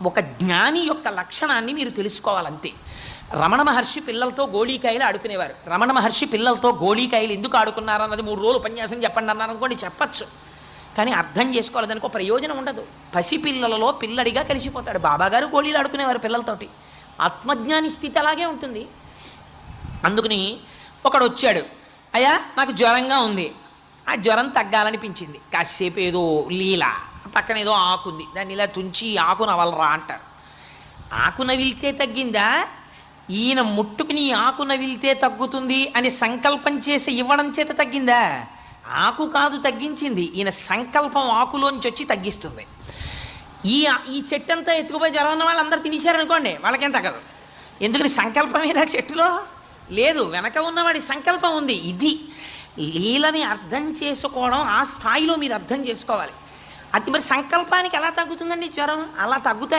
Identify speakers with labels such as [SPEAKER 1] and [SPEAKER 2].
[SPEAKER 1] ఒక జ్ఞాని యొక్క లక్షణాన్ని మీరు తెలుసుకోవాలంతే. రమణ మహర్షి పిల్లలతో గోళీకాయలు ఆడుకునేవారు. రమణ మహర్షి పిల్లలతో గోళీకాయలు ఎందుకు ఆడుకున్నారన్నది 3 రోజులు ఉపన్యాసం చెప్పండి అన్నారు అనుకోండి, చెప్పచ్చు. కానీ అర్థం చేసుకోవాలి, దానికి ఒక ప్రయోజనం ఉండదు. పసిపిల్లలలో పిల్లడిగా కలిసిపోతాడు. బాబాగారు గోళీలు ఆడుకునేవారు పిల్లలతోటి. ఆత్మజ్ఞాని స్థితి అలాగే ఉంటుంది. అందుకని ఒకడు వచ్చాడు, అయ్యా నాకు జ్వరంగా ఉంది, ఆ జ్వరం తగ్గాలనిపించింది, కాసేపు ఏదో లీల, పక్కన ఏదో ఆకుంది, దాన్ని ఇలా తుంచి ఆకు నవలరా అంటారు. ఆకు నవిలితే తగ్గిందా, ఈయన ముట్టుకుని ఆకు నవిలితే తగ్గుతుంది అని సంకల్పం చేసి ఇవ్వడం చేత తగ్గిందా? ఆకు కాదు తగ్గించింది, ఈయన సంకల్పం ఆకులోంచి వచ్చి తగ్గిస్తుంది. ఈ చెట్టు అంతా ఎత్తుకుపోయి జ్వరం ఉన్న వాళ్ళు అందరూ తినేశారనుకోండి, వాళ్ళకేం తగ్గదు. ఎందుకని సంకల్పం ఏదా చెట్టులో లేదు, వెనక ఉన్నవాడి సంకల్పం ఉంది. ఇది లీలని అర్థం చేసుకోవడం, ఆ స్థాయిలో మీరు అర్థం చేసుకోవాలి. అది మరి సంకల్పానికి ఎలా తగ్గుతుందండి జ్వరం? అలా తగ్గుతాయా?